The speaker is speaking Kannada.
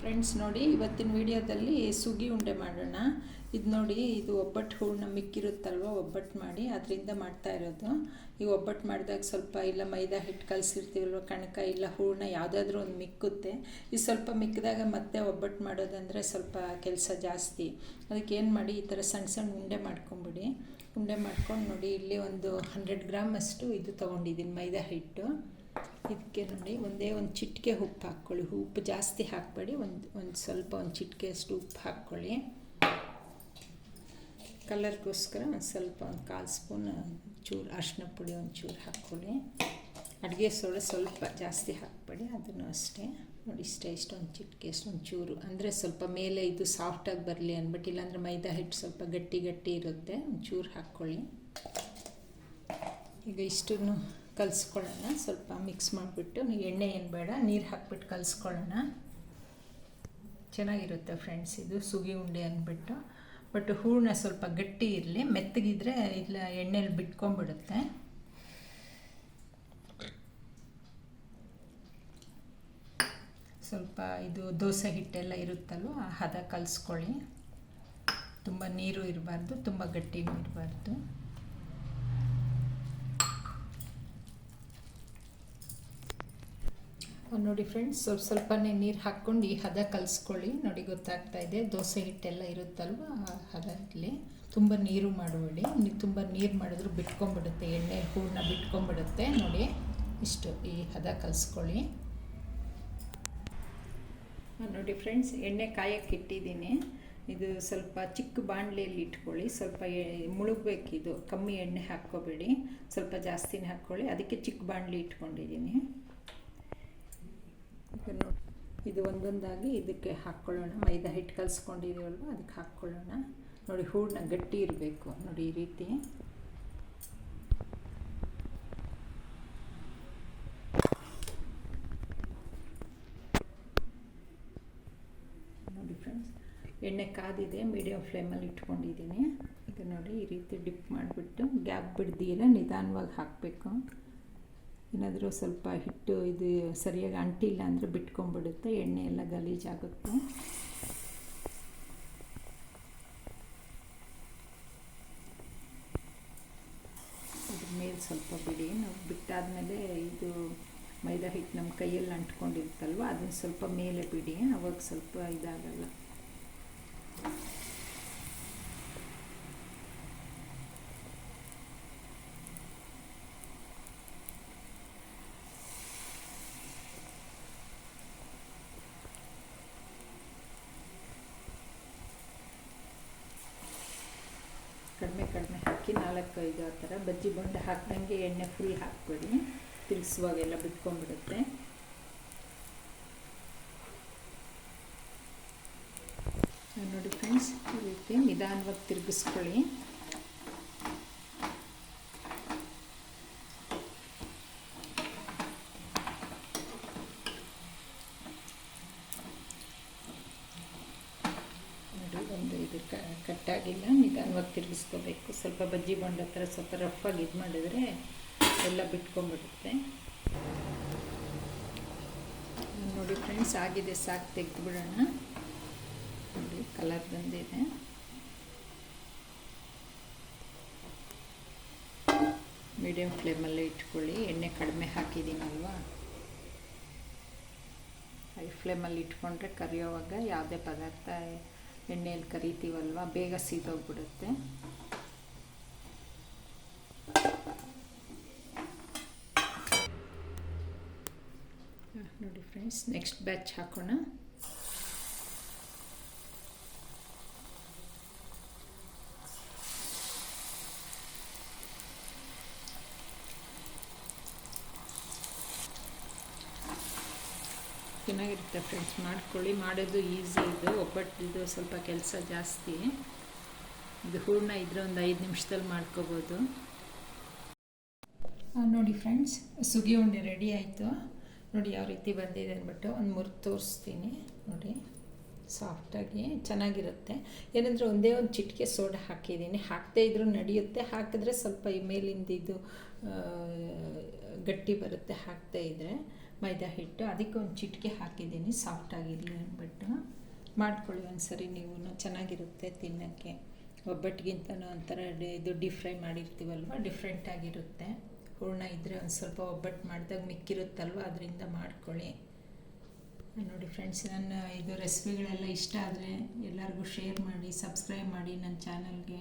ಫ್ರೆಂಡ್ಸ್ ನೋಡಿ ಇವತ್ತಿನ ವಿಡಿಯೋದಲ್ಲಿ ಸುಗಿ ಉಂಡೆ ಮಾಡೋಣ. ಇದು ನೋಡಿ, ಇದು ಒಬ್ಬಟ್ಟು ಹೂರಣ ಮಿಕ್ಕಿರುತ್ತಲ್ವ, ಒಬ್ಬಟ್ಟು ಮಾಡಿ ಅದರಿಂದ ಮಾಡ್ತಾ ಇರೋದು. ಈ ಒಬ್ಬಟ್ಟು ಮಾಡಿದಾಗ ಸ್ವಲ್ಪ ಇಲ್ಲ ಮೈದಾ ಹಿಟ್ಟು ಕಲಸಿರ್ತೀವಲ್ವ, ಕಣಕ ಇಲ್ಲ ಹೂರಣ ಯಾವುದಾದ್ರೂ ಒಂದು ಮಿಕ್ಕುತ್ತೆ. ಇದು ಸ್ವಲ್ಪ ಮಿಕ್ಕಿದಾಗ ಮತ್ತೆ ಒಬ್ಬಟ್ಟು ಮಾಡೋದಂದರೆ ಸ್ವಲ್ಪ ಕೆಲಸ ಜಾಸ್ತಿ. ಅದಕ್ಕೆ ಏನು ಮಾಡಿ, ಈ ಥರ ಸಣ್ಣ ಸಣ್ಣ ಉಂಡೆ ಮಾಡ್ಕೊಂಬಿಡಿ. ಉಂಡೆ ಮಾಡ್ಕೊಂಡು ನೋಡಿ, ಇಲ್ಲಿ ಒಂದು 100 ಗ್ರಾಮ್ ಅಷ್ಟು ಇದು ತೊಗೊಂಡಿದ್ದೀನಿ ಮೈದಾ ಹಿಟ್ಟು. ಇದಕ್ಕೆ ನೋಡಿ ಒಂದೇ ಒಂದು ಚಿಟಿಕೆ ಉಪ್ಪು ಹಾಕ್ಕೊಳ್ಳಿ. ಉಪ್ಪು ಜಾಸ್ತಿ ಹಾಕಬೇಡಿ, ಒಂದು ಸ್ವಲ್ಪ ಒಂದು ಚಿಟಿಕೆ ಅಷ್ಟು ಉಪ್ಪು ಹಾಕ್ಕೊಳ್ಳಿ. ಕಲರ್ಗೋಸ್ಕರ ಒಂದು ಸ್ವಲ್ಪ ಒಂದು 1/4 ಸ್ಪೂನ್ ಚೂರು ಅರಿಶಿನ ಪುಡಿ ಒಂಚೂರು ಹಾಕ್ಕೊಳ್ಳಿ. ಅಡುಗೆ ಸೋಡಾ ಸ್ವಲ್ಪ ಜಾಸ್ತಿ ಹಾಕಬೇಡಿ, ಅದನ್ನು ಅಷ್ಟೇ ನೋಡಿ. ಇಷ್ಟೊಂದು ಚಿಟಿಕೆ ಅಷ್ಟೊಂದು ಚೂರು, ಅಂದರೆ ಸ್ವಲ್ಪ ಮೇಲೆ ಇದು ಸಾಫ್ಟಾಗಿ ಬರಲಿ ಅಂದ್ಬಿಟ್ಟು. ಇಲ್ಲಾಂದರೆ ಮೈದಾ ಹಿಟ್ಟು ಸ್ವಲ್ಪ ಗಟ್ಟಿ ಇರುತ್ತೆ, ಒಂಚೂರು ಹಾಕ್ಕೊಳ್ಳಿ. ಈಗ ಇಷ್ಟನ್ನು ಕಲಿಸ್ಕೊಳ್ಳೋಣ. ಸ್ವಲ್ಪ ಮಿಕ್ಸ್ ಮಾಡಿಬಿಟ್ಟು, ಎಣ್ಣೆ ಏನು ಬೇಡ, ನೀರು ಹಾಕ್ಬಿಟ್ಟು ಕಲಿಸ್ಕೊಳ್ಳೋಣ. ಚೆನ್ನಾಗಿರುತ್ತೆ ಫ್ರೆಂಡ್ಸ್ ಇದು ಸುಗಿ ಉಂಡೆ ಅಂದ್ಬಿಟ್ಟು. ಬಟ್ ಹೂರಣ ಸ್ವಲ್ಪ ಗಟ್ಟಿ ಇರಲಿ, ಮೆತ್ತಗಿದ್ರೆ ಇಲ್ಲ ಎಣ್ಣೆಲಿ ಬಿಟ್ಕೊಂಡ್ಬಿಡುತ್ತೆ. ಸ್ವಲ್ಪ ಇದು ದೋಸೆ ಹಿಟ್ಟೆಲ್ಲ ಇರುತ್ತಲ್ವ, ಆ ಹದ ಕಲಿಸ್ಕೊಳ್ಳಿ. ತುಂಬ ನೀರು ಇರಬಾರ್ದು, ತುಂಬ ಗಟ್ಟಿನೂ ಇರಬಾರ್ದು. ನೋಡಿ ಫ್ರೆಂಡ್ಸ್, ಸ್ವಲ್ಪನೇ ನೀರು ಹಾಕ್ಕೊಂಡು ಈ ಹದ ಕಲಿಸ್ಕೊಳ್ಳಿ. ನೋಡಿ ಗೊತ್ತಾಗ್ತಾ ಇದೆ, ದೋಸೆ ಹಿಟ್ಟೆಲ್ಲ ಇರುತ್ತಲ್ವ ಆ ಹದ ಇರಲಿ. ತುಂಬ ನೀರು ಮಾಡಬೇಡಿ, ತುಂಬ ನೀರು ಮಾಡಿದ್ರು ಬಿಟ್ಕೊಂಡ್ಬಿಡುತ್ತೆ, ಎಣ್ಣೆ ಹೂರಣ ಬಿಟ್ಕೊಂಡ್ಬಿಡುತ್ತೆ. ನೋಡಿ ಇಷ್ಟು ಈ ಹದ ಕಲಿಸ್ಕೊಳ್ಳಿ. ನೋಡಿ ಫ್ರೆಂಡ್ಸ್, ಎಣ್ಣೆ ಕಾಯಕ್ಕೆ ಇಟ್ಟಿದ್ದೀನಿ. ಇದು ಸ್ವಲ್ಪ ಚಿಕ್ಕ ಬಾಣಲೆಯಲ್ಲಿ ಇಟ್ಕೊಳ್ಳಿ. ಸ್ವಲ್ಪ ಮುಳುಗಬೇಕಿದು, ಕಮ್ಮಿ ಎಣ್ಣೆ ಹಾಕ್ಕೋಬೇಡಿ, ಸ್ವಲ್ಪ ಜಾಸ್ತಿನೇ ಹಾಕ್ಕೊಳ್ಳಿ. ಅದಕ್ಕೆ ಚಿಕ್ಕ ಬಾಣಲೆ ಇಟ್ಕೊಂಡಿದ್ದೀನಿ. ಇದು ಒಂದೊಂದಾಗಿ ಇದಕ್ಕೆ ಹಾಕ್ಕೊಳ್ಳೋಣ. ಮೈದಾ ಹಿಟ್ಟು ಕಲಿಸ್ಕೊಂಡಿದ್ದೀವಲ್ವ, ಅದಕ್ಕೆ ಹಾಕ್ಕೊಳ್ಳೋಣ. ನೋಡಿ ಹೂರಣ ಗಟ್ಟಿ ಇರಬೇಕು ನೋಡಿ, ಈ ರೀತಿ. ನೋಡಿ ಫ್ರೆಂಡ್ಸ್, ಎಣ್ಣೆ ಕಾದಿದೆ, ಮೀಡಿಯಮ್ ಫ್ಲೇಮಲ್ಲಿ ಇಟ್ಕೊಂಡಿದ್ದೀನಿ. ಈಗ ನೋಡಿ ಈ ರೀತಿ ಡಿಪ್ ಮಾಡಿಬಿಟ್ಟು ಗ್ಯಾಪ್ ಬಿಡ್ದಿರ ನಿಧಾನವಾಗಿ ಹಾಕಬೇಕು. ಏನಾದರೂ ಸ್ವಲ್ಪ ಹಿಟ್ಟು ಇದು ಸರಿಯಾಗಿ ಅಂಟಿಲ್ಲ ಅಂದರೆ ಬಿಟ್ಕೊಂಡ್ಬಿಡುತ್ತೆ, ಎಣ್ಣೆ ಎಲ್ಲ ಗಲೀಜಾಗುತ್ತೆ. ಅದ್ರ ಮೇಲೆ ಸ್ವಲ್ಪ ಬಿಡಿ. ನಾವು ಬಿಟ್ಟಾದಮೇಲೆ ಇದು ಮೈದಾ ಹಿಟ್ಟು ನಮ್ಮ ಕೈಯಲ್ಲಿ ಅಂಟ್ಕೊಂಡಿರುತ್ತಲ್ವ, ಅದನ್ನು ಸ್ವಲ್ಪ ಮೇಲೆ ಬಿಡಿ, ಅವಾಗ ಸ್ವಲ್ಪ ಇದಾಗಲ್ಲ. ಕಡಿಮೆ ಹಾಕಿ 4-5 ಆ ಥರ ಬಜ್ಜಿ ಬೊಂಡೆ ಹಾಕ್ದಂಗೆ ಎಣ್ಣೆ ಫುಲ್ ಹಾಕ್ಬೇಡಿ, ತಿರುಗಿಸುವಾಗೆಲ್ಲ ಬಿಟ್ಕೊಂಡ್ಬಿಡುತ್ತೆ. ನೋಡಿ ಫ್ರೆಂಡ್ಸ್, ಈ ರೀತಿ ನಿಧಾನವಾಗಿ ತಿರುಗಿಸ್ಕೊಳ್ಳಿ. ಇದು ಕಟ್ಟಾಗಿಲ್ಲ, ನಿಧಾನವಾಗಿ ತಿರುಗಿಸ್ಕೋಬೇಕು. ಸ್ವಲ್ಪ ಬಜ್ಜಿ ಬೊಂಡ ಥರ ಸ್ವಲ್ಪ ರಫಾಗಿ ಇದು ಮಾಡಿದರೆ ಎಲ್ಲ ಬಿಟ್ಕೊಂಡ್ಬಿಡುತ್ತೆ. ನೋಡಿ ಫ್ರೆಂಡ್ಸ್, ಆಗಿದೆ, ಸಾಕು, ತೆಗೆದುಬಿಡೋಣ. ನೋಡಿ ಕಲರ್ ಬಂದಿದೆ. ಮೀಡಿಯಮ್ ಫ್ಲೇಮಲ್ಲೇ ಇಟ್ಕೊಳ್ಳಿ, ಎಣ್ಣೆ ಕಡಿಮೆ ಹಾಕಿದ್ದೀನಲ್ವ. ಹೈ ಫ್ಲೇಮಲ್ಲಿ ಇಟ್ಕೊಂಡ್ರೆ ಕರಿಯೋವಾಗ ಯಾವುದೇ ಪದಾರ್ಥ ಎಣ್ಣೆಯಲ್ಲಿ ಕರಿತೀವಲ್ವ, ಬೇಗ ಸೀದೋಗ್ಬಿಡುತ್ತೆ. ನೋಡಿ ಫ್ರೆಂಡ್ಸ್, ನೆಕ್ಸ್ಟ್ ಬ್ಯಾಚ್ ಹಾಕೋಣ. ಚೆನ್ನಾಗಿರುತ್ತೆ ಫ್ರೆಂಡ್ಸ್, ಮಾಡ್ಕೊಳ್ಳಿ. ಮಾಡೋದು ಈಸಿ, ಇದು ಒಬ್ಬಟ್ಟು ಸ್ವಲ್ಪ ಕೆಲಸ ಜಾಸ್ತಿ. ಇದು ಹೂರಣ ಇದ್ರೆ ಒಂದು 5 ನಿಮಿಷದಲ್ಲಿ ಮಾಡ್ಕೋಬೋದು. ನೋಡಿ ಫ್ರೆಂಡ್ಸ್, ಸುಗಿ ಉಂಡೆ ರೆಡಿ ಆಯಿತು. ನೋಡಿ ಯಾವ ರೀತಿ ಬಂದಿದೆ ಅಂದ್ಬಿಟ್ಟು ಒಂದು ಮುರಿದು ತೋರಿಸ್ತೀನಿ. ನೋಡಿ ಸಾಫ್ಟಾಗಿ ಚೆನ್ನಾಗಿರುತ್ತೆ. ಏನಂದರೆ ಒಂದೇ ಒಂದು ಚಿಟಿಕೆ ಸೋಡಾ ಹಾಕಿದ್ದೀನಿ, ಹಾಕದೇ ಇದ್ರೂ ನಡೆಯುತ್ತೆ. ಹಾಕಿದ್ರೆ ಸ್ವಲ್ಪ ಈ ಮೇಲಿಂದ ಇದು ಗಟ್ಟಿ ಬರುತ್ತೆ ಹಾಕದೇ ಇದ್ದರೆ. ಮೈದಾ ಹಿಟ್ಟು ಅದಕ್ಕೆ ಒಂದು ಚಿಟಿಕೆ ಹಾಕಿದ್ದೀನಿ ಸಾಫ್ಟಾಗಿರಲಿ ಅಂದ್ಬಿಟ್ಟು. ಮಾಡ್ಕೊಳ್ಳಿ ಒಂದ್ಸರಿ ನೀವು, ಚೆನ್ನಾಗಿರುತ್ತೆ ತಿನ್ನೋಕ್ಕೆ. ಒಬ್ಬಟ್ಟಿಗಿಂತನೂ ಒಂಥರ ಇದು ಡೀಪ್ ಫ್ರೈ ಮಾಡಿರ್ತೀವಲ್ವ, ಡಿಫ್ರೆಂಟಾಗಿರುತ್ತೆ. ಹೂರಣ ಇದ್ದರೆ ಒಂದು ಸ್ವಲ್ಪ ಒಬ್ಬಟ್ಟು ಮಾಡಿದಾಗ ಮಿಕ್ಕಿರುತ್ತಲ್ವ, ಅದರಿಂದ ಮಾಡ್ಕೊಳ್ಳಿ. ನೋಡಿ ಫ್ರೆಂಡ್ಸ್, ನನ್ನ ಇದು ರೆಸಿಪಿಗಳೆಲ್ಲ ಇಷ್ಟ ಆದರೆ ಎಲ್ಲರಿಗೂ ಶೇರ್ ಮಾಡಿ, ಸಬ್ಸ್ಕ್ರೈಬ್ ಮಾಡಿ ನನ್ನ ಚಾನಲ್ಗೆ.